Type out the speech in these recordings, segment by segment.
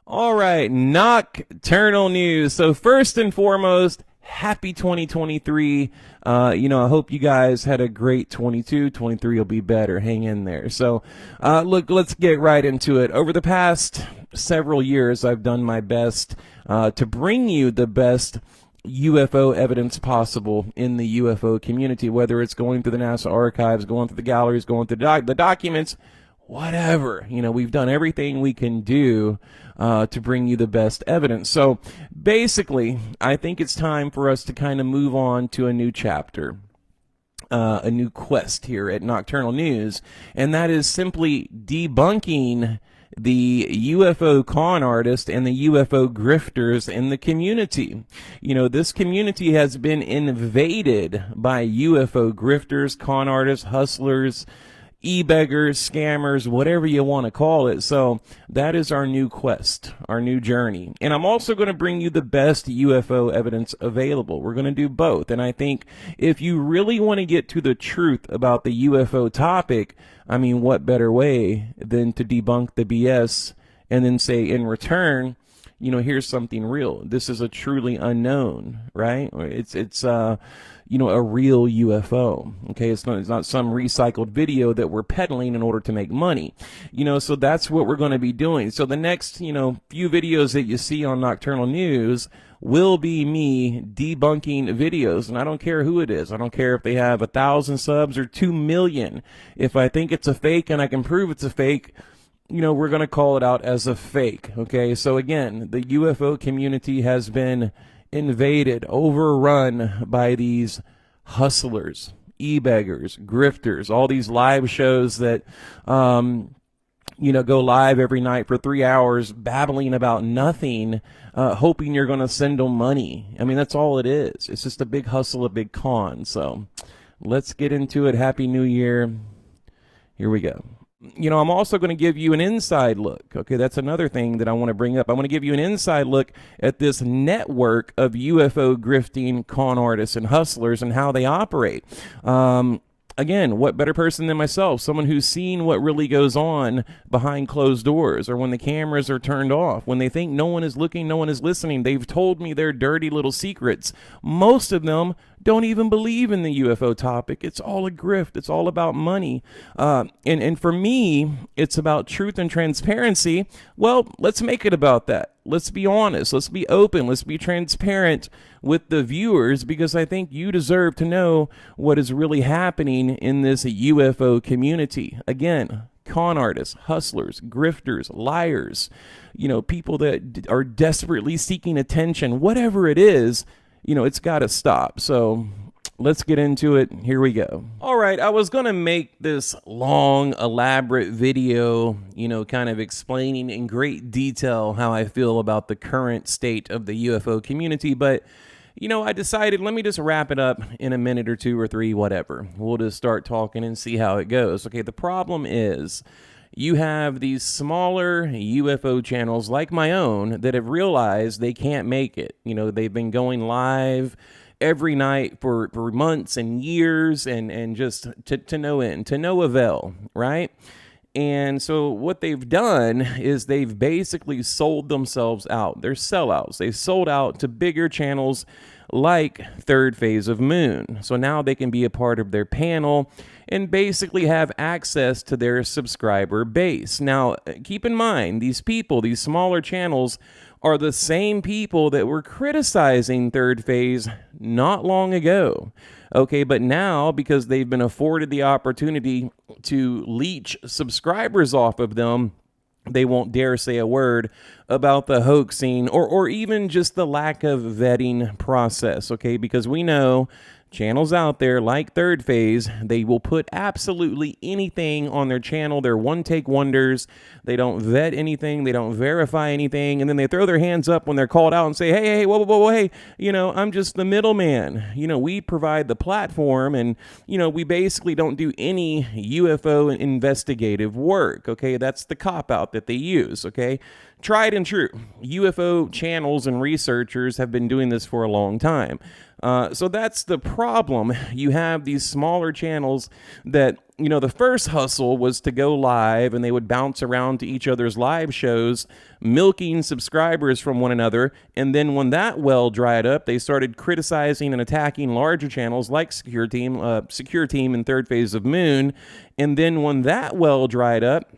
All right, nocturnal news. So first and foremost, happy 2023. I hope you guys had a great 22. 23 will be better. Hang in there. So, look, let's get right into it. Over the past several years, I've done my best to bring you the best UFO evidence possible in the UFO community, whether it's going through the NASA archives, going through the galleries, going through the documents, whatever. We've done everything we can do to bring you the best evidence. So basically, I think it's time for us to kind of move on to a new chapter, a new quest here at Nocturnal News, and that is simply debunking the UFO con artist and the UFO grifters in the community. This community has been invaded by UFO grifters, con artists, hustlers, e-beggars, scammers, whatever you want to call it. So that is our new quest, our new journey. And I'm also going to bring you the best UFO evidence available. We're going to do both. And I think if you really want to get to the truth about the UFO topic, I mean, what better way than to debunk the BS and then say in return, here's something real. This is a truly unknown, right? It's a real UFO. Okay, it's not some recycled video that we're peddling in order to make money. So that's what we're going to be doing. So the next, few videos that you see on Nocturnal News will be me debunking videos, and I don't care who it is. I don't care if they have 1,000 subs or 2 million. If I think it's a fake and I can prove it's a fake, we're going to call it out as a fake. Okay, so again, the UFO community has been invaded, overrun by these hustlers, e-beggars, grifters, all these live shows that, go live every night for 3 hours babbling about nothing, hoping you're going to send them money. I mean, that's all it is. It's just a big hustle, a big con. So let's get into it. Happy New Year. Here we go. I'm also going to give you an inside look. Okay, that's another thing that I want to bring up. I want to give you an inside look at this network of UFO grifting con artists and hustlers and how they operate. Again, what better person than myself, someone who's seen what really goes on behind closed doors or when the cameras are turned off, when they think no one is looking, no one is listening. They've told me their dirty little secrets. Most of them don't even believe in the UFO topic. It's all a grift. It's all about money. And for me, it's about truth and transparency. Well, let's make it about that. Let's be honest. Let's be open. Let's be transparent with the viewers, because I think you deserve to know what is really happening in this UFO community. Again, con artists, hustlers, grifters, liars, people that are desperately seeking attention, whatever it is, it's got to stop. So let's get into it. Here we go. All right, I was going to make this long, elaborate video, kind of explaining in great detail how I feel about the current state of the UFO community, but I decided, let me just wrap it up in a minute or two or three, whatever. We'll just start talking and see how it goes. Okay, the problem is you have these smaller UFO channels like my own that have realized they can't make it. They've been going live every night for months and years and just to no end, to no avail, right? And so what they've done is they've basically sold themselves out. They're sellouts. They've sold out to bigger channels like Third Phase of Moon. So now they can be a part of their panel and basically have access to their subscriber base. Now, keep in mind, these people, these smaller channels, are the same people that were criticizing Third Phase not long ago. Okay, but now, because they've been afforded the opportunity to leech subscribers off of them, they won't dare say a word about the hoaxing or even just the lack of vetting process, okay? Because we know channels out there like Third Phase, they will put absolutely anything on their channel. They're one-take wonders. They don't vet anything. They don't verify anything. And then they throw their hands up when they're called out and say, hey, whoa, hey, I'm just the middleman. We provide the platform, and, we basically don't do any UFO investigative work, okay? That's the cop-out that they use, okay? tried and true. UFO channels and researchers have been doing this for a long time. So that's the problem. You have these smaller channels that, the first hustle was to go live, and they would bounce around to each other's live shows, milking subscribers from one another. And then when that well dried up, they started criticizing and attacking larger channels like Secure Team and Third Phase of Moon. And then when that well dried up,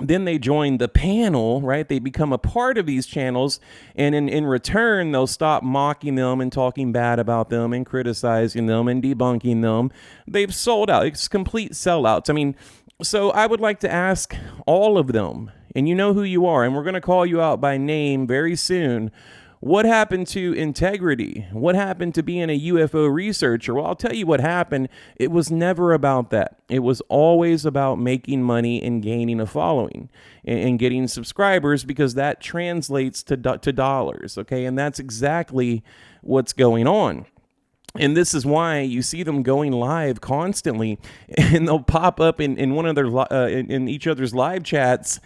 then they join the panel, right? They become a part of these channels, and in return, they'll stop mocking them and talking bad about them and criticizing them and debunking them. They've sold out. It's complete sellouts. I mean, so I would like to ask all of them, and you know who you are, and we're going to call you out by name very soon. What happened to integrity? What happened to being a UFO researcher? Well, I'll tell you what happened. It was never about that. It was always about making money and gaining a following and getting subscribers, because that translates to dollars, okay? And that's exactly what's going on. And this is why you see them going live constantly, and they'll pop up in one of their in each other's live chats,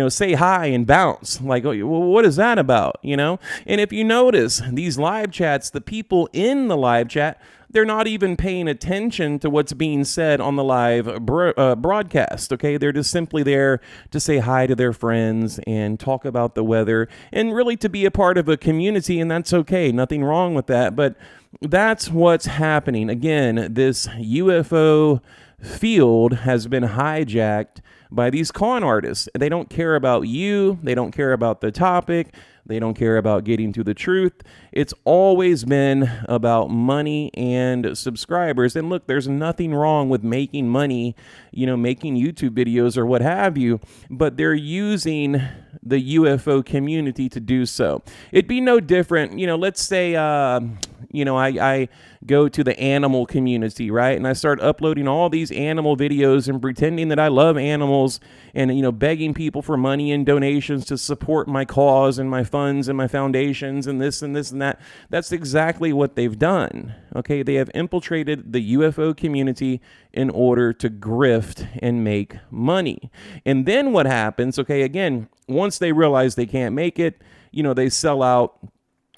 say hi and bounce. Like, oh, well, what is that about? And if you notice these live chats, the people in the live chat, they're not even paying attention to what's being said on the live broadcast, okay? They're just simply there to say hi to their friends and talk about the weather, and really to be a part of a community, and that's okay. Nothing wrong with that, but that's what's happening. Again, this UFO field has been hijacked by these con artists. They don't care about you. They don't care about the topic. They don't care about getting to the truth. It's always been about money and subscribers. And look, there's nothing wrong with making money, making YouTube videos or what have you, but they're using the UFO community to do so. It'd be no different, let's say, I go to the animal community, right? And I start uploading all these animal videos and pretending that I love animals and, begging people for money and donations to support my cause and my funds and my foundations and this and this and that. That's exactly what they've done, okay? They have infiltrated the UFO community in order to grift and make money. And then what happens, okay, again, once they realize they can't make it, they sell out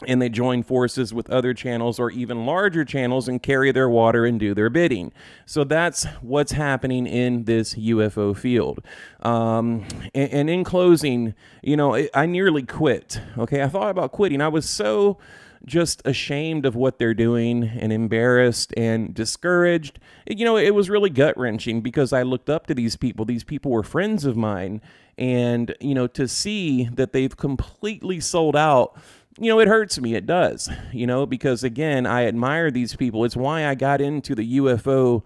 and they join forces with other channels or even larger channels and carry their water and do their bidding. So that's what's happening in this UFO field. And in closing, I nearly quit. Okay, I thought about quitting. I was so just ashamed of what they're doing and embarrassed and discouraged. It was really gut-wrenching because I looked up to these people. These people were friends of mine. And, to see that they've completely sold out, it hurts me. It does, because, again, I admire these people. It's why I got into the UFO,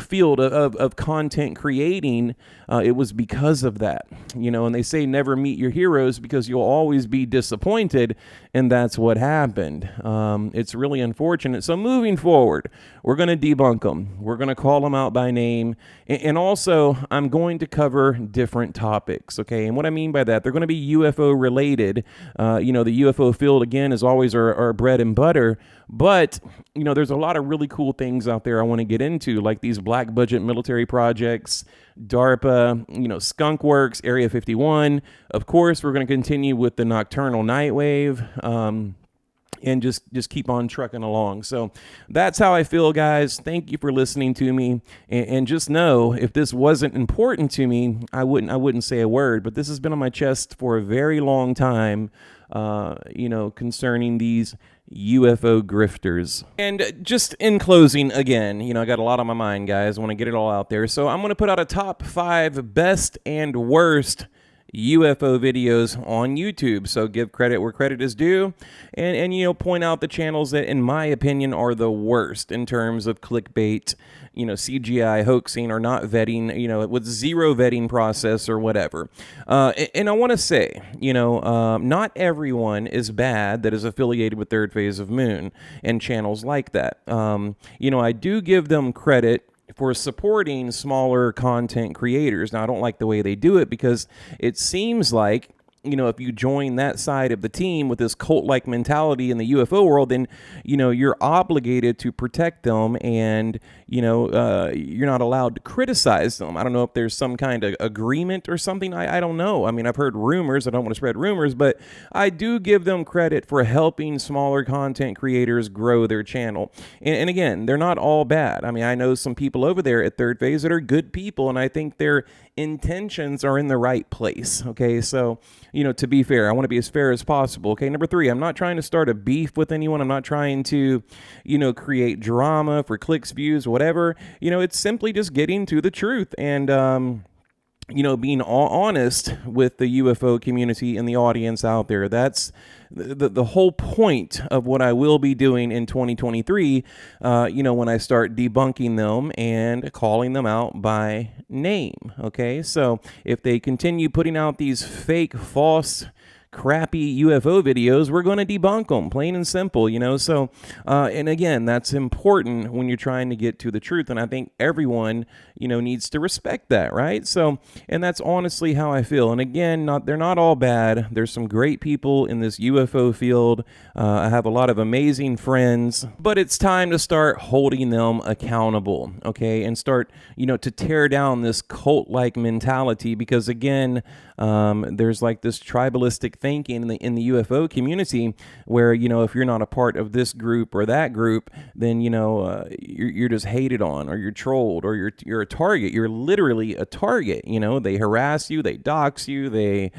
field of content creating. It was because of that, and they say never meet your heroes because you'll always be disappointed. And that's what happened. It's really unfortunate. So moving forward, we're going to debunk them. We're going to call them out by name. And also, I'm going to cover different topics, okay? And what I mean by that, they're going to be UFO related. The UFO field, again, is always our bread and butter. But, there's a lot of really cool things out there I want to get into, like these black budget military projects, DARPA, Skunk Works, Area 51. Of course, we're going to continue with the nocturnal night wave. And just keep on trucking along. So that's how I feel, guys. Thank you for listening to me. And just know, if this wasn't important to me, I wouldn't say a word. But this has been on my chest for a very long time, concerning these UFO grifters. And just in closing, again, I got a lot on my mind, guys. I want to get it all out there. So I'm going to put out a top 5 best and worst UFO videos on YouTube. So give credit where credit is due, and point out the channels that, in my opinion, are the worst in terms of clickbait, CGI hoaxing, or not vetting, with zero vetting process or whatever. And I want to say, not everyone is bad that is affiliated with Third Phase of Moon and channels like that. I do give them credit for supporting smaller content creators. Now, I don't like the way they do it because it seems like if you join that side of the team with this cult-like mentality in the UFO world, then, you're obligated to protect them, and, you're not allowed to criticize them. I don't know if there's some kind of agreement or something. I don't know. I mean, I've heard rumors. I don't want to spread rumors, but I do give them credit for helping smaller content creators grow their channel. And again, they're not all bad. I mean, I know some people over there at Third Phase that are good people, and I think their intentions are in the right place. Okay, so, to be fair, I want to be as fair as possible. Okay, number 3, I'm not trying to start a beef with anyone. I'm not trying to, create drama for clicks, views, whatever. It's simply just getting to the truth and, being honest with the UFO community and the audience out there. That's the whole point of what I will be doing in 2023, when I start debunking them and calling them out by name. Okay, so if they continue putting out these fake, false, crappy UFO videos, we're going to debunk them, plain and simple, so and again, that's important when you're trying to get to the truth, and I think everyone needs to respect that, right? So, and that's honestly how I feel. And again, they're not all bad. There's some great people in this UFO field. I have a lot of amazing friends, but it's time to start holding them accountable, okay, and start to tear down this cult-like mentality, because again, there's like this tribalistic thinking in the UFO community where, if you're not a part of this group or that group, then, you're just hated on, or you're trolled, or you're a target. You're literally a target. They harass you, they dox you, they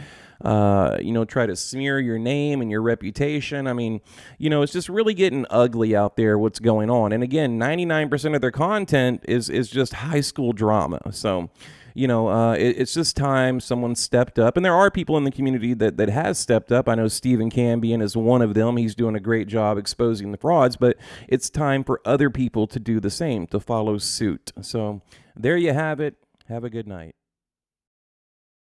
try to smear your name and your reputation. I mean, it's just really getting ugly out there, what's going on. And again, 99% of their content is just high school drama. So, it's just time someone stepped up. And there are people in the community that has stepped up. I know Stephen Cambion is one of them. He's doing a great job exposing the frauds, but it's time for other people to do the same, to follow suit. So there you have it. Have a good night.